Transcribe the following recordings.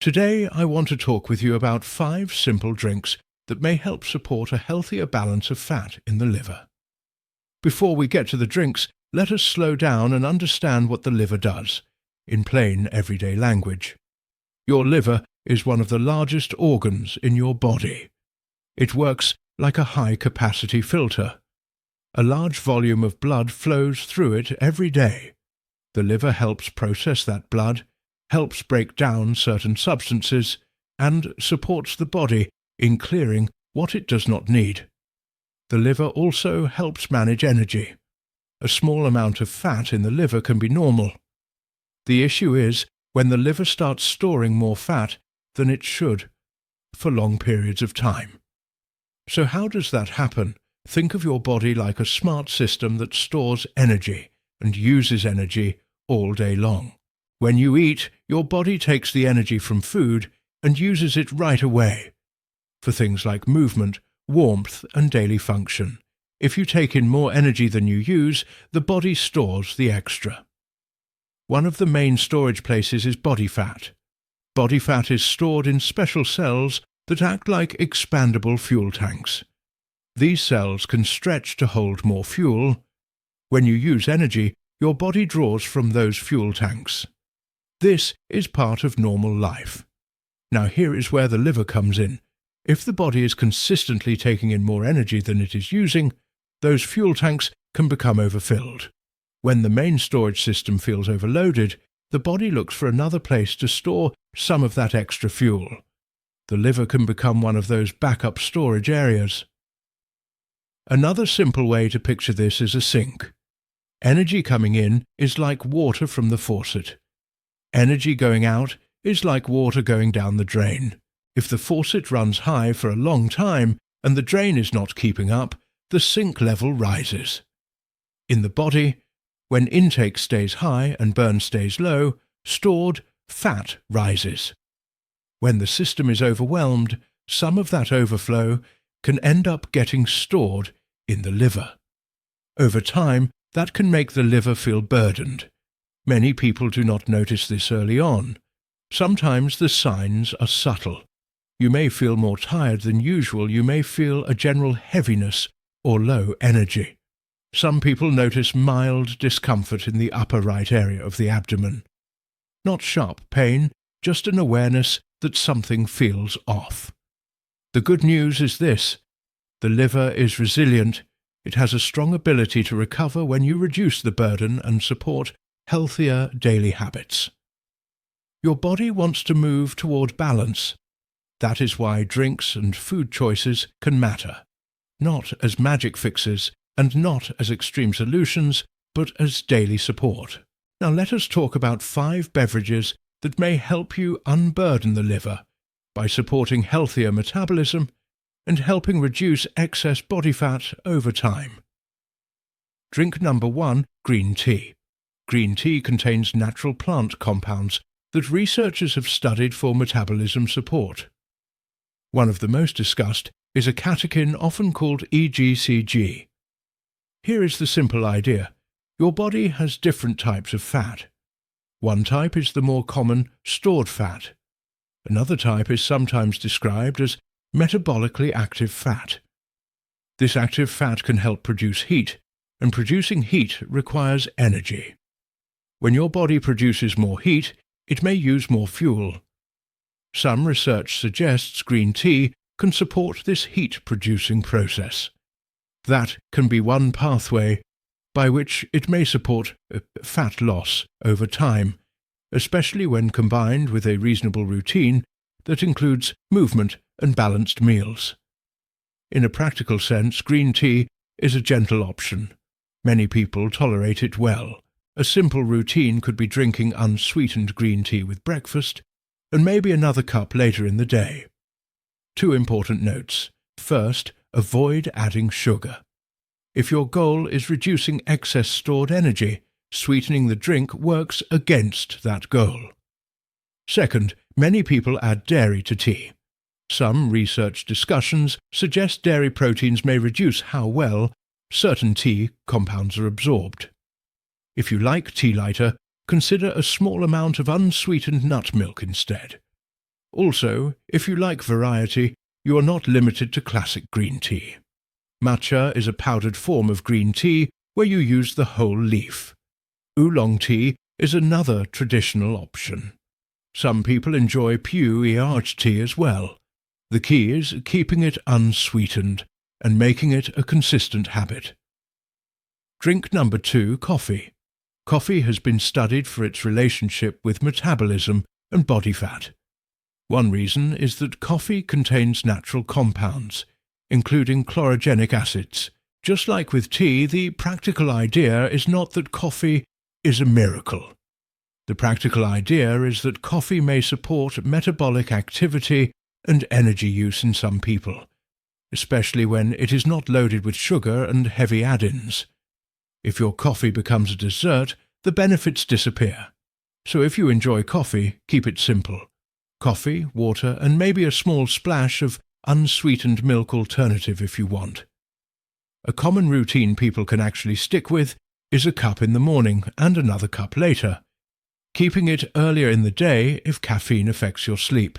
Today I want to talk with you about 5 simple drinks that may help support a healthier balance of fat in the liver. Before we get to the drinks, let us slow down and understand what the liver does, in plain everyday language. Your liver is one of the largest organs in your body. It works like a high-capacity filter. A large volume of blood flows through it every day. The liver helps process that blood, helps break down certain substances, and supports the body in clearing what it does not need. The liver also helps manage energy. A small amount of fat in the liver can be normal. The issue is when the liver starts storing more fat than it should for long periods of time. So how does that happen? Think of your body like a smart system that stores energy and uses energy all day long. When you eat, your body takes the energy from food and uses it right away for things like movement, warmth, and daily function. If you take in more energy than you use, the body stores the extra. One of the main storage places is body fat. Body fat is stored in special cells that act like expandable fuel tanks. These cells can stretch to hold more fuel. When you use energy, your body draws from those fuel tanks. This is part of normal life. Now here is where the liver comes in. If the body is consistently taking in more energy than it is using, those fuel tanks can become overfilled. When the main storage system feels overloaded, the body looks for another place to store some of that extra fuel. The liver can become one of those backup storage areas. Another simple way to picture this is a sink. Energy coming in is like water from the faucet. Energy going out is like water going down the drain. If the faucet runs high for a long time and the drain is not keeping up, the sink level rises. In the body, when intake stays high and burn stays low, stored fat rises. When the system is overwhelmed, some of that overflow can end up getting stored in the liver. Over time, that can make the liver feel burdened. Many people do not notice this early on. Sometimes the signs are subtle. You may feel more tired than usual. You may feel a general heaviness or low energy. Some people notice mild discomfort in the upper right area of the abdomen. Not sharp pain, just an awareness that something feels off. The good news is this: the liver is resilient. It has a strong ability to recover when you reduce the burden and support healthier daily habits. Your body wants to move toward balance. That is why drinks and food choices can matter, not as magic fixes and not as extreme solutions, but as daily support. Now let us talk about 5 beverages that may help you unburden the liver by supporting healthier metabolism and helping reduce excess body fat over time. Drink number 1, green tea. Green tea contains natural plant compounds that researchers have studied for metabolism support. One of the most discussed is a catechin often called EGCG. Here is the simple idea. Your body has different types of fat. One type is the more common stored fat. Another type is sometimes described as metabolically active fat. This active fat can help produce heat, and producing heat requires energy. When your body produces more heat, it may use more fuel. Some research suggests green tea can support this heat-producing process. That can be one pathway by which it may support fat loss over time, especially when combined with a reasonable routine that includes movement and balanced meals. In a practical sense, green tea is a gentle option. Many people tolerate it well. A simple routine could be drinking unsweetened green tea with breakfast, and maybe another cup later in the day. 2 important notes. First, avoid adding sugar. If your goal is reducing excess stored energy, sweetening the drink works against that goal. Second, many people add dairy to tea. Some research discussions suggest dairy proteins may reduce how well certain tea compounds are absorbed. If you like tea lighter, consider a small amount of unsweetened nut milk instead. Also, if you like variety, you are not limited to classic green tea. Matcha is a powdered form of green tea where you use the whole leaf. Oolong tea is another traditional option. Some people enjoy Pu'er tea as well. The key is keeping it unsweetened and making it a consistent habit. Drink number 2, coffee. Coffee has been studied for its relationship with metabolism and body fat. One reason is that coffee contains natural compounds, including chlorogenic acids. Just like with tea, the practical idea is not that coffee is a miracle. The practical idea is that coffee may support metabolic activity and energy use in some people, especially when it is not loaded with sugar and heavy add-ins. If your coffee becomes a dessert, the benefits disappear. So if you enjoy coffee, keep it simple. Coffee, water, and maybe a small splash of unsweetened milk alternative if you want. A common routine people can actually stick with is a cup in the morning and another cup later, keeping it earlier in the day if caffeine affects your sleep.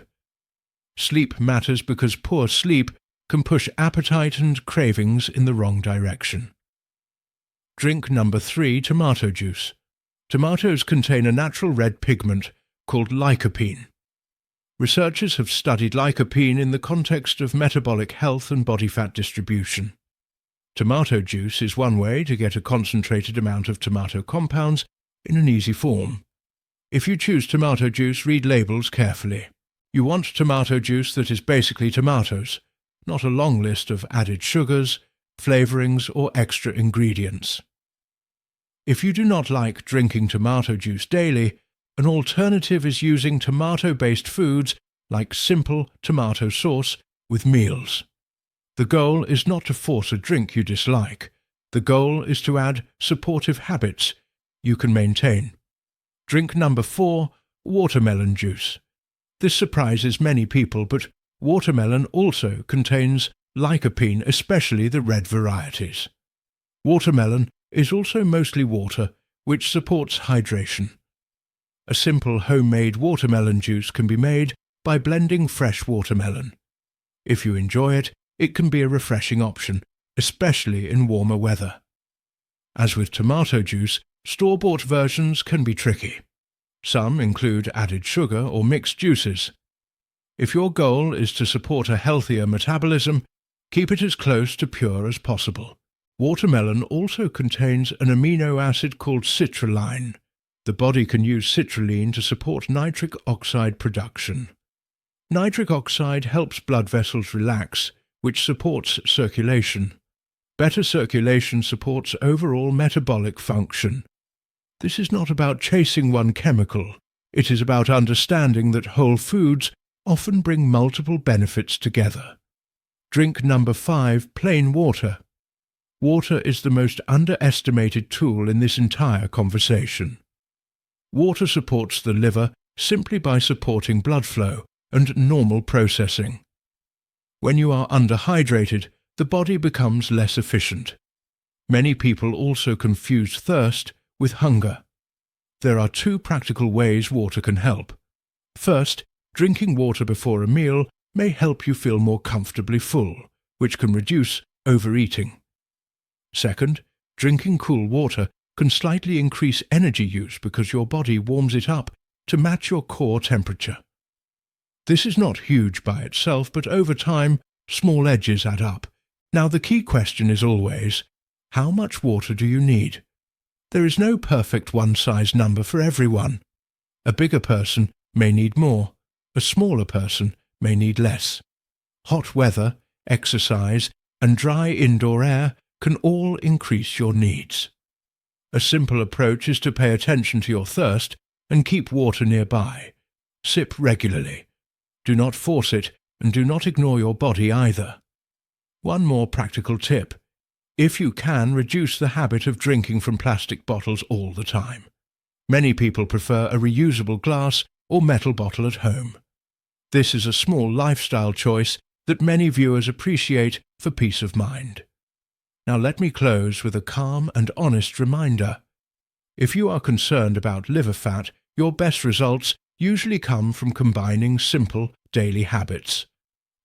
Sleep matters because poor sleep can push appetite and cravings in the wrong direction. Drink number 3, tomato juice. Tomatoes contain a natural red pigment called lycopene. Researchers have studied lycopene in the context of metabolic health and body fat distribution. Tomato juice is one way to get a concentrated amount of tomato compounds in an easy form. If you choose tomato juice, read labels carefully. You want tomato juice that is basically tomatoes, not a long list of added sugars, flavorings, or extra ingredients. If you do not like drinking tomato juice daily, an alternative is using tomato-based foods like simple tomato sauce with meals. The goal is not to force a drink you dislike. The goal is to add supportive habits you can maintain. Drink number 4, watermelon juice. This surprises many people, but watermelon also contains lycopene, especially the red varieties. Watermelon is also mostly water, which supports hydration. A simple homemade watermelon juice can be made by blending fresh watermelon. If you enjoy it, it can be a refreshing option, especially in warmer weather. As with tomato juice, store-bought versions can be tricky. Some include added sugar or mixed juices. If your goal is to support a healthier metabolism, keep it as close to pure as possible. Watermelon also contains an amino acid called citrulline. The body can use citrulline to support nitric oxide production. Nitric oxide helps blood vessels relax, which supports circulation. Better circulation supports overall metabolic function. This is not about chasing one chemical. It is about understanding that whole foods often bring multiple benefits together. Drink number 5, plain water. Water is the most underestimated tool in this entire conversation. Water supports the liver simply by supporting blood flow and normal processing. When you are underhydrated, the body becomes less efficient. Many people also confuse thirst with hunger. There are 2 practical ways water can help. First, drinking water before a meal may help you feel more comfortably full, which can reduce overeating. Second, drinking cool water can slightly increase energy use because your body warms it up to match your core temperature. This is not huge by itself, but over time, small edges add up. Now the key question is always, how much water do you need? There is no perfect one-size number for everyone. A bigger person may need more. A smaller person may need less. Hot weather, exercise, and dry indoor air can all increase your needs. A simple approach is to pay attention to your thirst and keep water nearby. Sip regularly. Do not force it, and do not ignore your body either. One more practical tip. If you can, reduce the habit of drinking from plastic bottles all the time. Many people prefer a reusable glass or metal bottle at home. This is a small lifestyle choice that many viewers appreciate for peace of mind. Now let me close with a calm and honest reminder. If you are concerned about liver fat, your best results usually come from combining simple daily habits: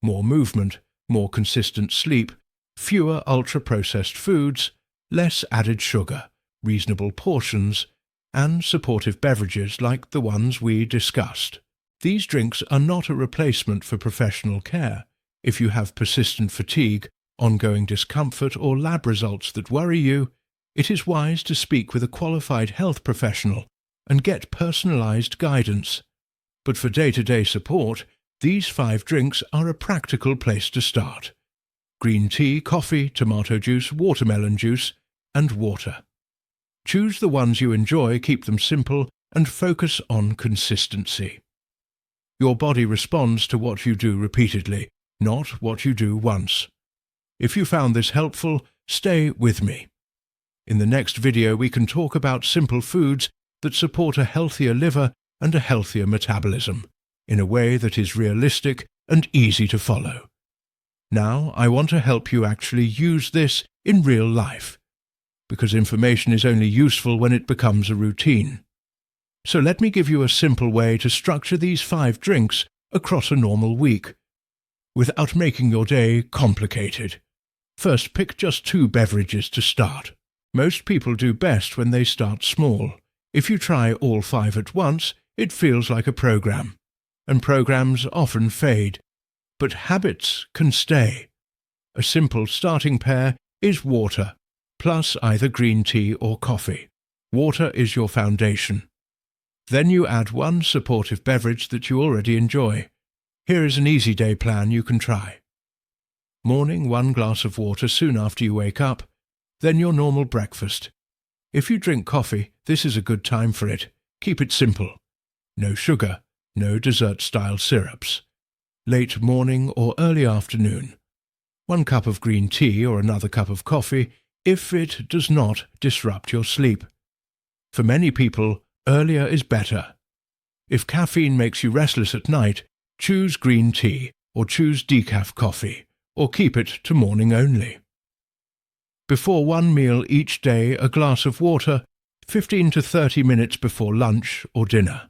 more movement, more consistent sleep, fewer ultra-processed foods, less added sugar, reasonable portions, and supportive beverages like the ones we discussed. These drinks are not a replacement for professional care. If you have persistent fatigue, ongoing discomfort, or lab results that worry you, it is wise to speak with a qualified health professional and get personalized guidance. But for day-to-day support, these 5 drinks are a practical place to start: green tea, coffee, tomato juice, watermelon juice, and water. Choose the ones you enjoy, keep them simple, and focus on consistency. Your body responds to what you do repeatedly, not what you do once. If you found this helpful, stay with me. In the next video we can talk about simple foods that support a healthier liver and a healthier metabolism, in a way that is realistic and easy to follow. Now, I want to help you actually use this in real life, because information is only useful when it becomes a routine. So let me give you a simple way to structure these 5 drinks across a normal week, without making your day complicated. First, pick just 2 beverages to start. Most people do best when they start small. If you try all 5 at once, it feels like a program, and programs often fade. But habits can stay. A simple starting pair is water, plus either green tea or coffee. Water is your foundation. Then you add 1 supportive beverage that you already enjoy. Here is an easy day plan you can try. Morning, 1 glass of water soon after you wake up, then your normal breakfast. If you drink coffee, this is a good time for it. Keep it simple. No sugar, no dessert-style syrups. Late morning or early afternoon. 1 cup of green tea or another cup of coffee if it does not disrupt your sleep. For many people, earlier is better. If caffeine makes you restless at night, choose green tea or choose decaf coffee, or keep it to morning only. Before 1 meal each day, a glass of water, 15 to 30 minutes before lunch or dinner.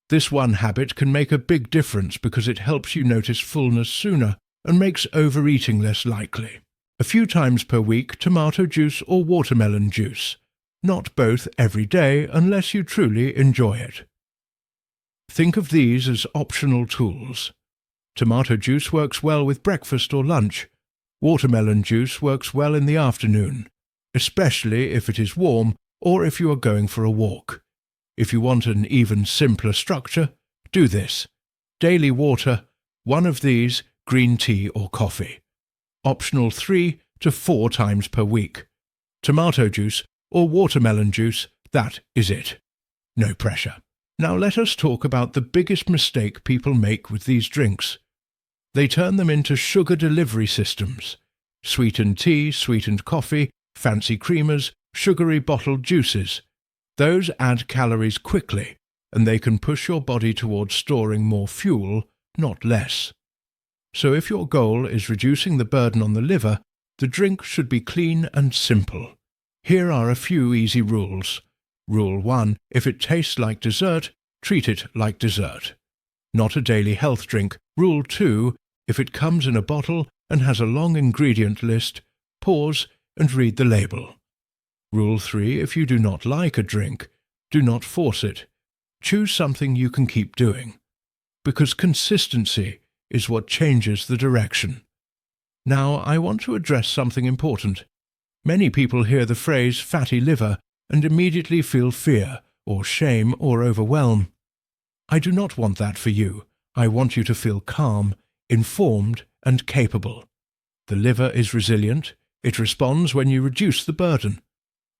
This one habit can make a big difference because it helps you notice fullness sooner and makes overeating less likely. A few times per week, tomato juice or watermelon juice. Not both every day unless you truly enjoy it. Think of these as optional tools. Tomato juice works well with breakfast or lunch. Watermelon juice works well in the afternoon, especially if it is warm or if you are going for a walk. If you want an even simpler structure, do this: daily water, 1 of these, green tea or coffee. Optional 3 to 4 times per week. Tomato juice or watermelon juice, that is it. No pressure. Now let us talk about the biggest mistake people make with these drinks. They turn them into sugar delivery systems. Sweetened tea, sweetened coffee, fancy creamers, sugary bottled juices. Those add calories quickly, and they can push your body towards storing more fuel, not less. So if your goal is reducing the burden on the liver, the drink should be clean and simple. Here are a few easy rules. Rule 1. If it tastes like dessert, treat it like dessert. Not a daily health drink. Rule 2. If it comes in a bottle and has a long ingredient list, pause and read the label. Rule 3. If you do not like a drink, do not force it. Choose something you can keep doing, because consistency is what changes the direction. Now, I want to address something important. Many people hear the phrase fatty liver and immediately feel fear or shame or overwhelm. I do not want that for you. I want you to feel calm, informed, and capable. The liver is resilient. It responds when you reduce the burden.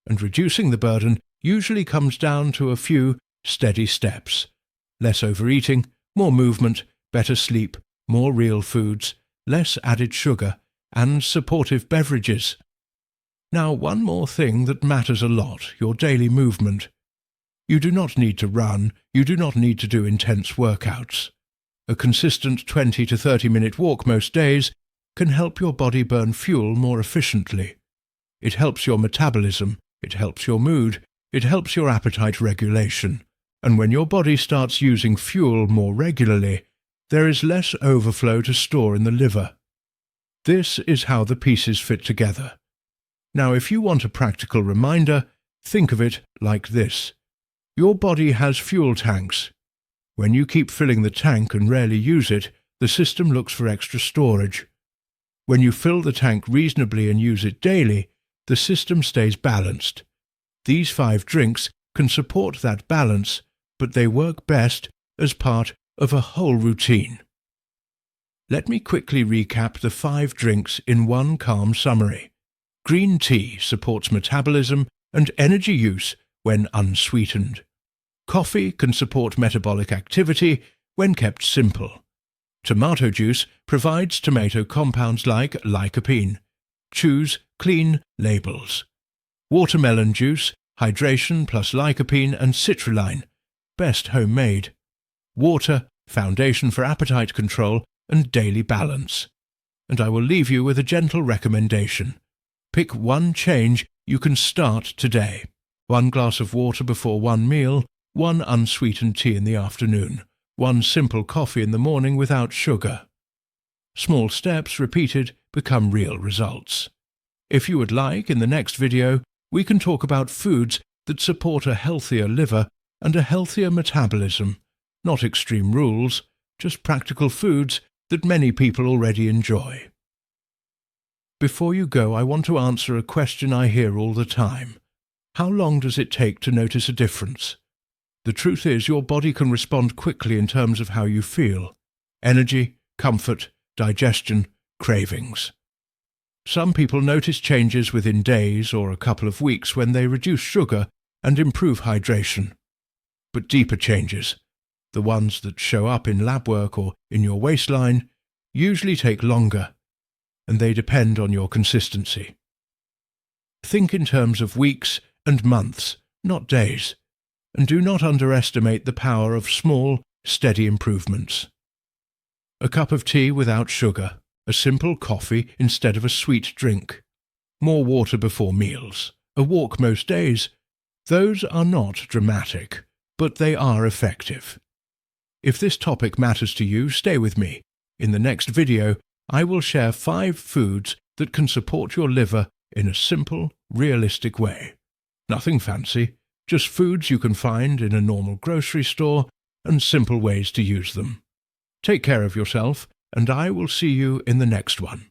And reducing the burden usually comes down to a few steady steps. Less overeating, more movement, better sleep, more real foods, less added sugar, and supportive beverages. Now, one more thing that matters a lot: your daily movement. You do not need to run, you do not need to do intense workouts. A consistent 20 to 30-minute walk most days can help your body burn fuel more efficiently. It helps your metabolism, it helps your mood, it helps your appetite regulation, and when your body starts using fuel more regularly, there is less overflow to store in the liver. This is how the pieces fit together. Now, if you want a practical reminder, think of it like this. Your body has fuel tanks. When you keep filling the tank and rarely use it, the system looks for extra storage. When you fill the tank reasonably and use it daily, the system stays balanced. These 5 drinks can support that balance, but they work best as part of a whole routine. Let me quickly recap the 5 drinks in one calm summary. Green tea supports metabolism and energy use when unsweetened. Coffee can support metabolic activity when kept simple. Tomato juice provides tomato compounds like lycopene. Choose clean labels. Watermelon juice, hydration plus lycopene and citrulline. Best homemade. Water, foundation for appetite control and daily balance. And I will leave you with a gentle recommendation. Pick one change you can start today. 1 glass of water before one meal, 1 unsweetened tea in the afternoon, 1 simple coffee in the morning without sugar. Small steps repeated become real results. If you would like, in the next video, we can talk about foods that support a healthier liver and a healthier metabolism. Not extreme rules, just practical foods that many people already enjoy. Before you go, I want to answer a question I hear all the time. How long does it take to notice a difference? The truth is, your body can respond quickly in terms of how you feel. Energy, comfort, digestion, cravings. Some people notice changes within days or a couple of weeks when they reduce sugar and improve hydration. But deeper changes, the ones that show up in lab work or in your waistline, usually take longer, and they depend on your consistency. Think in terms of weeks and months, not days, and do not underestimate the power of small, steady improvements. A cup of tea without sugar, a simple coffee instead of a sweet drink, more water before meals, a walk most days. Those are not dramatic, but they are effective. If this topic matters to you, stay with me. In the next video, I will share 5 foods that can support your liver in a simple, realistic way. Nothing fancy, just foods you can find in a normal grocery store and simple ways to use them. Take care of yourself, and I will see you in the next one.